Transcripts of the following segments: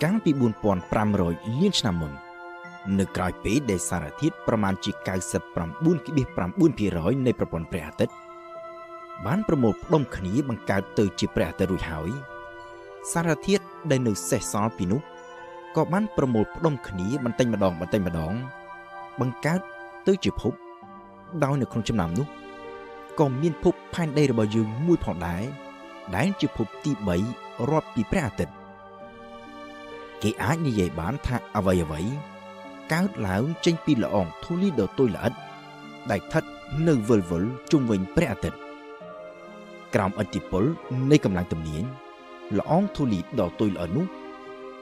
កាលពី4500លានឆ្នាំមុននៅក្រោយពេលដែលសារធាតុប្រមាណជា 99.9% នៃប្រព័ន្ធព្រះអាទិត្យបានប្រមូលផ្ដុំគ្នាបង្កើតទៅជាព្រះអាទិត្យរួចហើយសារធាតុដែលនៅសេសសល់ពីនោះក៏បានប្រមូលផ្ដុំគ្នាបន្តិចម្ដងបង្កើតទៅជាភពដោយនៅក្នុងចំណោមនោះក៏មានភពផែនដីរបស់យើងមួយផងដែរដែលជាភពទី3រាប់ពីព្រះអាទិត្យគេអាចនិយាយបានថាអ្វីកើតឡើងចេញពីละអងធូលីដ៏តូចល្អិតដែលស្ថិតនៅវិលវល់ជុំវិញព្រះអាទិត្យក្រោមឥទ្ធិពលនៃកម្លាំងទំនាញละអងធូលីដ៏តូចល្អិតនោះ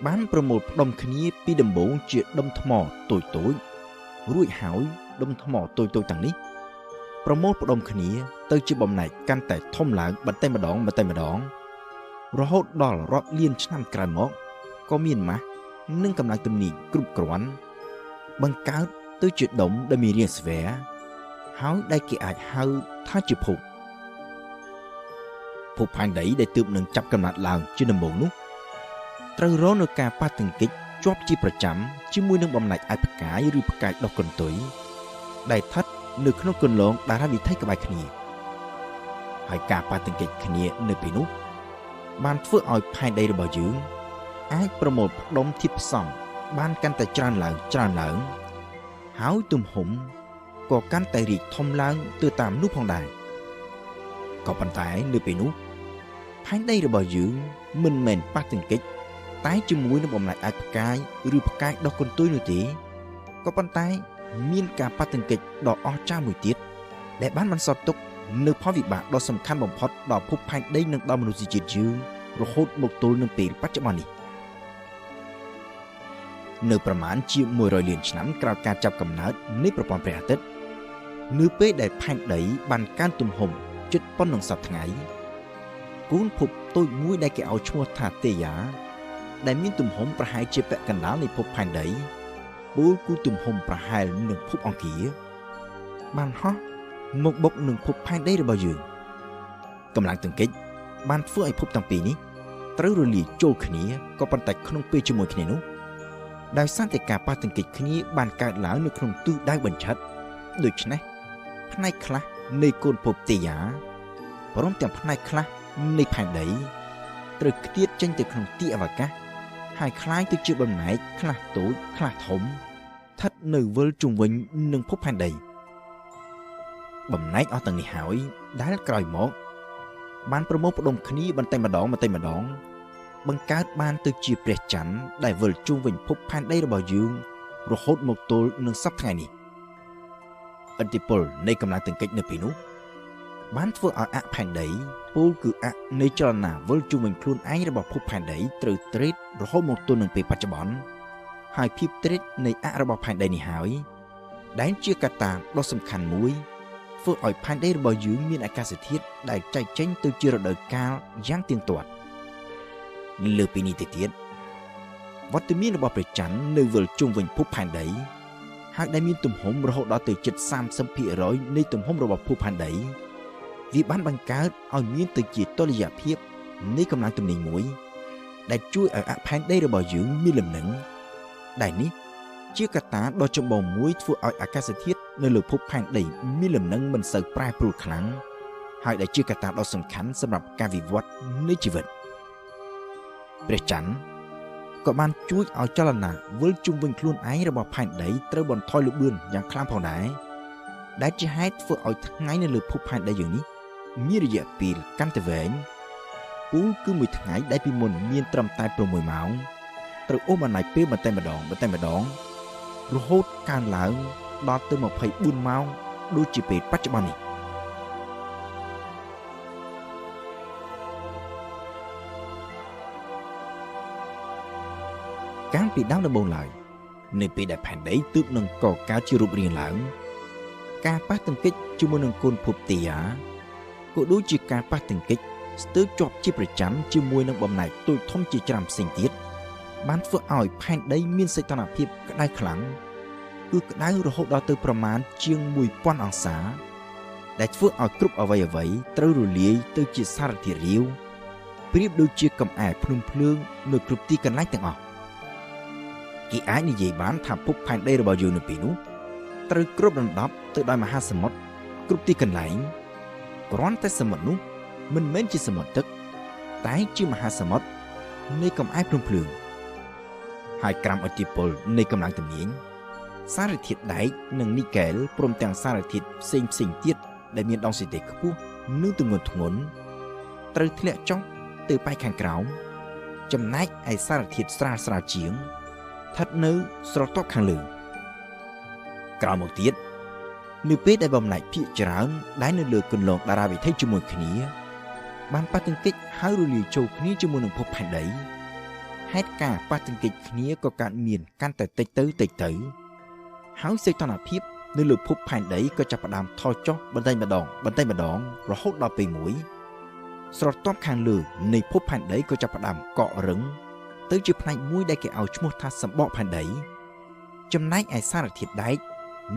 បានប្រមូលផ្ដុំគ្នាពីដំបូងជាដុំថ្មតូចរួចហើយដុំថ្មតូចទាំងនេះប្រមូលផ្ដុំគ្នាទៅជាបំណែកកាន់តែធំឡើងបន្តិចម្ដងរហូតដល់រាប់លានឆ្នាំក្រោយមកក៏មានម៉ាស់និងកម្លាំងទំនាញគ្រប់គ្រាន់បង្កើតទៅជាដុំដែលមានរាងស្វែរហើយដែលគេអាចហៅថាជាភពផែនដីដែលទើបនឹងចាប់កំណើតឡើងជាដំបូងនោះត្រូវរងនឹងការប៉ះទង្គិចជាប់ជាប្រចាំជាមួយនឹងបំណែកឯកផ្កាយឬផ្កាយដុះកន្ទុយដែលស្ថិតនៅក្នុងគន្លងតារាវិថីក្បែរគ្នាហើយការប៉ះទង្គិចគ្នានៅពេលនោះបានធ្វើឲ្យផែនដីរបស់យើងអាចប្រមូលផ្ដុំធាតុផ្សំបានកាន់តែច្រើនឡើងហើយទំហំក៏កាន់តែរីកធំឡើងទៅតាមនោះផងដែរក៏ប៉ុន្តែនៅពេលនោះផែនដីរបស់យើងមិនមែនប៉ះទង្គិចតែជាមួយនឹងបំណែកឯកផ្កាយឬផ្កាយដុះកន្ទុយនោះទេក៏ប៉ុន្តែមានការប៉ះទង្គិចដ៏អស្ចារ្យមួយទៀតដែលបានបន្សល់ទុកនូវផលវិបាកដ៏សំខាន់បំផុតដល់ភពផែនដីនិងដល់មនុស្សជាតិយើងរហូតមកទល់នឹងពេលបច្ចុប្បន្ននេះនៅប្រមាណជា100លានឆ្នាំក្រោយការចាប់កំណើតនៃប្រព័ន្ធព្រះអាទិត្យនៅពេលដែលផែនដីបានកើនទំហំជិតប៉ុណ្ណឹងសប្តាហ៍ថ្ងៃកូនភពតូចមួយដែលគេឲ្យឈ្មោះថាទេយ៉ាដែលមានទំហំប្រហែលជាពាក់កណ្ដាលនៃភពផែនដីពោលគឺទំហំប្រហែលនឹងភពអង្គារបានហោះមកបុកនឹងភពផែនដីរបស់យើងកម្លាំងទង្គិចបានធ្វើឲ្យភពទាំងពីរនេះត្រូវរលាយចូលគ្នាក៏ប៉ុន្តែក្នុងពេលជាមួយគ្នានោះដោយសារតែការប៉ះទង្គិចគ្នាបានកើតឡើងនៅក្នុងទិសដៅបញ្ឆិតដូច្នេះផ្នែកខ្លះនៃកូនភពទេយ៉ាព្រមទាំងផ្នែកខ្លះនៃផែនដីត្រូវខ្ទាតចេញទៅក្នុងទីអវកាសហើយคล้ายទៅជាបំណែកខ្លះតូចខ្លះធំស្ថិតនៅវិលជុំវិញនឹងភពផែនដីបំណែកអស់ទាំងនេះហើយដែលក្រោយមកបានប្រមូលផ្ដុំគ្នាបន្តិចម្ដងបង្កើតបានទៅជាព្រះច័ន្ទដែលវិលជុំវិញភពផែនដីរបស់យើងរហូតមកទល់នឹងសប្តាហ៍ថ្ងៃនេះឥទ្ធិពលនៃកម្លាំងទង្គិចនៅពេលនោះបានធ្វើឲ្យអផែនដីពោលគឺអនៃចលនាវិលជុំវិញខ្លួនឯងរបស់ភពផែនដីត្រូវត្រេតរហូតមកទល់នឹងពេលបច្ចុប្បន្នហើយភាពត្រេតនៃអរបស់ផែនដីនេះហើយដែលជាកត្តាដ៏សំខាន់មួយធ្វើឲ្យផែនដីរបស់យើងមានអាកាសធាតុដែលចែកចេញទៅជារដូវកាលយ៉ាងទៀងទាត់លើពីនេះទៅទៀតវត្តមានរបស់ព្រះច័ន្ទនៅវិលជុំវិញភពផែនដីហើយដែលមានទំហំរហូតដល់ទៅជិត 30% នៃទំហំរបស់ភពផែនដីវាបានបង្កើតឲ្យមានទៅជាតុល្យភាពនៃកម្លាំងទំនាញមួយដែលជួយឲ្យអផែនដីរបស់យើងមានលំនឹងដែលនេះជាកត្តាដ៏ចម្បងមួយធ្វើឲ្យអាកាសធាតុនៅលើភពផែនដីមានលំនឹងមិនសូវប្រែប្រួលខ្លាំងហើយដែលជាកត្តាដ៏សំខាន់សម្រាប់ការវិវត្តនៃជីវិតព្រះច័ន្ទក៏បានជួយឲ្យចលនាវិលជុំវិញខ្លួនឯងរបស់ផែនដីត្រូវបន្ថយល្បឿនយ៉ាងខ្លាំងផងដែរដែលជាហេតុធ្វើឲ្យថ្ងៃនៅលើភពផែនដីយើងនេះមានរយៈពេលកាន់តែវែងពូលគឺមួយថ្ងៃដែលពីមុនមានត្រឹមតែ6ម៉ោងត្រូវអូសបន្លាយពេលបន្តិចម្ដងរហូតកើនឡើងដល់ទៅ24ម៉ោងដូចជាពេលបច្ចុប្បន្ននេះកាលពីដើមដំបូងឡើយនៅពេលដែលផែនដីទើបនឹងកកើតជារូបរាងឡើងការប៉ះទង្គិចជាមួយនឹងកូនភពទេយ៉ាក៏ដូចជាការប៉ះទង្គិចស្ទើរជាប់ជាប្រចាំជាមួយនឹងបំណែកតូចធំជាច្រើនផ្សេងទៀតបានធ្វើឲ្យផែនដីមានសីតុណ្ហភាពក្តៅខ្លាំងគឺក្តៅរហូតដល់ទៅប្រមាណជាង 1000 អង្សាដែលធ្វើឲ្យគ្រប់អ្វីត្រូវរលាយទៅជាសារធាតុរាវប្រៀបដូចជាកំអែលភ្នំភ្លើងនៅគ្រប់ទីកន្លែងទាំងអស់ គេអាចនិយាយបានថាភពផែនដីរបស់យើងនៅពេលនោះត្រូវគ្របដណ្ដប់ទៅដោយមហាសមុទ្រគ្រប់ទីកន្លែងគ្រាន់តែសមុទ្រនោះមិនមែនជាសមុទ្រទឹកតែជាមហាសមុទ្រនៃកំអែលភ្លឺហើយក្រោមឥទ្ធិពលនៃកម្លាំងទំនាញសារធាតុដែកនិងនីកែលព្រមទាំងសារធាតុផ្សេងទៀតដែលមានដងស៊ីតេខ្ពស់និងទម្ងន់ធ្ងន់ត្រូវធ្លាក់ចុះទៅប៉ែកខាងក្រោមចំណែកឯសារធាតុស្រាលជាងស្ថិតនៅស្រទាប់ខាងលើក្រោយមកទៀតនៅពេលដែលបំណាច់ភាគច្រើនដែលនៅលើគន្លងតារាវិថីជាមួយគ្នាបានប៉ះទង្គិចហើយរលាយចូលគ្នាជាមួយនឹងភពផែនដីហេតុការប៉ះទង្គិចគ្នាក៏កើតមានកាន់តែតិចទៅហើយសីតុណ្ហភាពនៅលើភពផែនដីក៏ចាប់ផ្ដើមថយចុះបន្តិចម្ដងរហូតដល់ពេលមួយស្រទាប់ខាងលើនៃភពផែនដីក៏ចាប់ផ្ដើមកករឹងទៅជាផ្នែកមួយដែលគេឲ្យឈ្មោះថាសម្បកផែនដីចំណែកឯសារធាតុដែក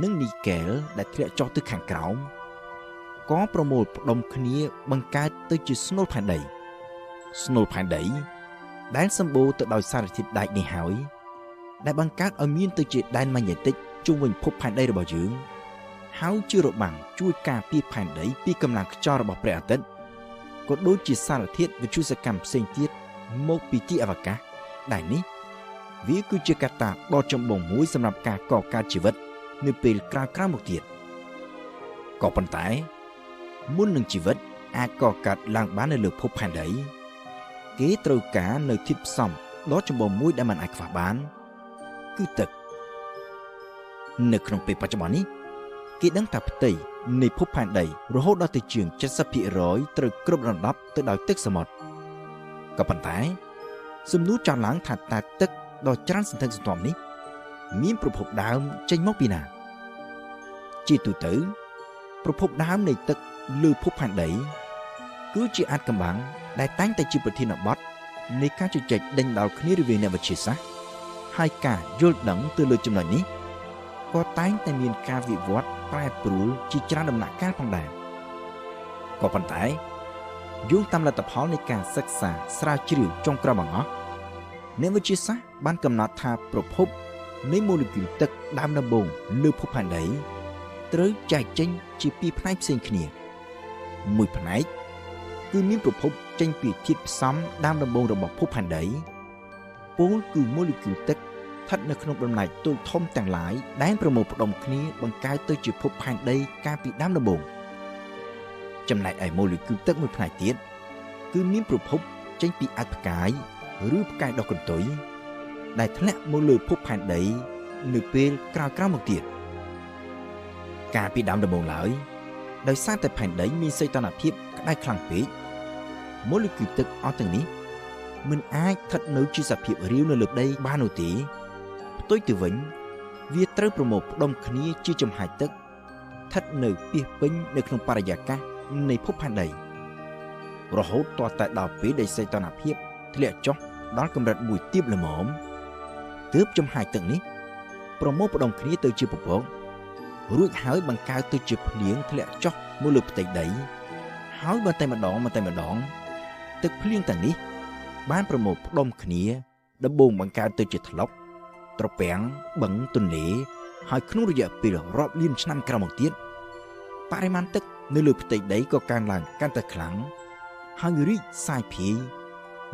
និងនីកែលដែលធ្លាក់ចុះទៅខាងក្រោមក៏ប្រមូលផ្ដុំគ្នាបង្កើតទៅជាស្នូលផែនដីដែលសម្បូរទៅដោយសារធាតុដែកនេះហើយដែលបង្កើតឲ្យមានទៅជាដែនម៉ាញេទិកជុំវិញភពផែនដីរបស់យើងហើយជារបាំងជួយការពារផែនដីពីកម្លាំងខ្យល់របស់ព្រះអាទិត្យក៏ដូចជាសារធាតុវិទ្យុសកម្មផ្សេងទៀតមកពីទីអវកាសដែលនេះវាគឺជាកត្តាដ៏ចម្បងមួយសម្រាប់ការកកើតជីវិតនៅពេលក្រោយមកទៀតក៏ប៉ុន្តែមុននឹងជីវិតអាចកកើតឡើងបាននៅលើភពផែនដីគេត្រូវការនៅធាតុផ្សំដ៏ចម្បងមួយដែលមិនអាចខ្វះបានគឺទឹកនៅក្នុងពេលបច្ចុប្បន្ននេះគេដឹងថាផ្ទៃនៃភពផែនដីរហូតដល់ទៅជាង 70% ត្រូវគ្របដណ្ដប់ទៅដោយទឹកសមុទ្រក៏ប៉ុន្តែសំណួរចោទឡើងថាតើទឹកដ៏ច្រើនសន្ធឹកសន្ធាប់នេះមានប្រភពដើមចេញមកពីណាជាទូទៅប្រភពដើមនៃទឹកលើភពផែនដីគឺជាអាថ៌កំបាំងដែលតែងតែជាប្រធានបទនៃការជជែកដេញដោលគ្នារវាងអ្នកវិទ្យាសាស្ត្រហើយការយល់ដឹងទៅលើចំណុចនេះក៏តែងតែមានការវិវត្តប្រែប្រួលជាច្រើនដំណាក់កាលផងដែរក៏ប៉ុន្តែយោងតាមលទ្ធផលនៃការសិក្សាស្រាវជ្រាវចុងក្រោយបង្អស់អ្នកវិទ្យាសាស្ត្របានកំណត់ថាប្រភពនៃម៉ូលេគុលទឹកដើមដំបូងលើភពផែនដីត្រូវចែកចេញជាពីរផ្នែកផ្សេងគ្នាមួយផ្នែកគឺមានប្រភពចេញពីធាតុផ្សំដើមដំបូងរបស់ភពផែនដីពោលគឺម៉ូលេគុលទឹកស្ថិតនៅក្នុងបំណែកទូចធំទាំងឡាយដែលប្រមូលផ្ដុំគ្នាបង្កើតទៅជាភពផែនដីកាលពីដើមដំបូងចំណែកឯម៉ូលេគុលទឹកមួយផ្នែកទៀតគឺមានប្រភពចេញពីអាចម៍ផ្កាយឬផ្កាយដុះកន្ទុយដែលធ្លាក់មកលើភពផែនដីនៅពេលក្រោយៗមកទៀតកាលពីដើមដំបូងឡើយដោយសារតែផែនដីមានសីតុណ្ហភាពក្តៅខ្លាំងពេកម៉ូលេគុលទឹកអស់ទាំងនេះមិនអាចស្ថិតនៅជាសភាពរាវនៅលើដីបាននោះទេផ្ទុយទៅវិញវាត្រូវប្រមូលផ្ដុំគ្នាជាចំហាយទឹកស្ថិតនៅពាសពេញនៅក្នុងបរិយាកាសនៃភពផែនដីរហូតទាល់តែដល់ពេលដែលសីតុណ្ហភាពធ្លាក់ចុះដល់កម្រិតមួយទាបល្មមទើបចំហាយទឹកនេះប្រមូលផ្ដុំគ្នាទៅជាពពករួចហើយបង្កើតទៅជាភ្លៀងធ្លាក់ចុះមកលើផ្ទៃដីហើយបន្តិចម្ដងទឹកភ្លៀងទាំងនេះបានប្រមូលផ្ដុំគ្នាដំបូងបង្កើតទៅជាថ្លុកត្រពាំងបឹងទន្លេហើយក្នុងរយៈពេលរាប់លានឆ្នាំក្រោយមកទៀតបរិមាណទឹកនៅលើផ្ទៃដីក៏កើនឡើងកាន់តែខ្លាំងហើយរីកសាយភាយ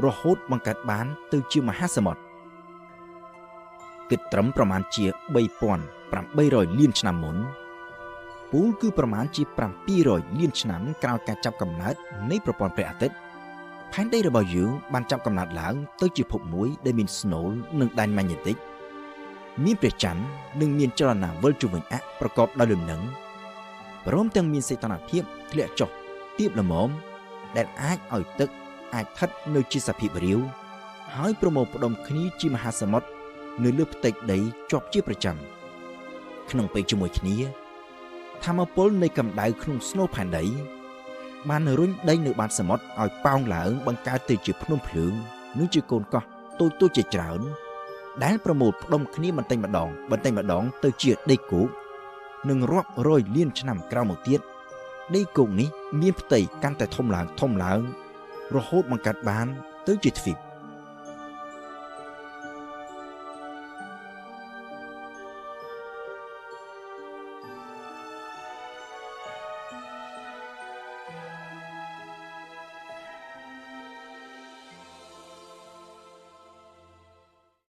រហូតបង្កើតបានទៅជាមហាសមុទ្រគិតត្រឹមប្រមាណជា3800លានឆ្នាំមុនពូលគឺប្រមាណជា700លានឆ្នាំក្រោយការចាប់កំណើតនៃប្រព័ន្ធព្រះអាទិត្យផែនដីរបស់យើងបានចាប់កំណើតឡើងទៅជាភពមួយដែលមានស្នូលនិងដែនម៉ាញេទិកមានព្រះច័ន្ទនិងមានចលនាវិលជុំវិញអ័ក្សប្រកបដោយលំនឹងព្រមទាំងមានសីតុណ្ហភាពធ្លាក់ចុះទាបល្មមដែលអាចឲ្យទឹកអាចស្ថិតនៅជាសភាពរាវហើយប្រមូលផ្ដុំគ្នាជាមហាសមុទ្រនៅលើផ្ទៃដីជាប់ជាប្រចាំក្នុងពេលជាមួយគ្នាថាមពលនៃកម្ដៅក្នុងស្នូលផែនដីបានរុញដីនៅបាតសមុទ្រឲ្យប៉ោងឡើងបង្កើតទៅជាភ្នំភ្លើងនិងជាកូនកោះតូចជាច្រើនដែលប្រមូលផ្ដុំគ្នាបន្តិចម្ដងទៅជាដីគោកនិងរាប់រយលានឆ្នាំក្រោយមកទៀតដីគោកនេះមានផ្ទៃកាន់តែធំឡើងរហូតបង្កើតបានទៅជាទ្វីប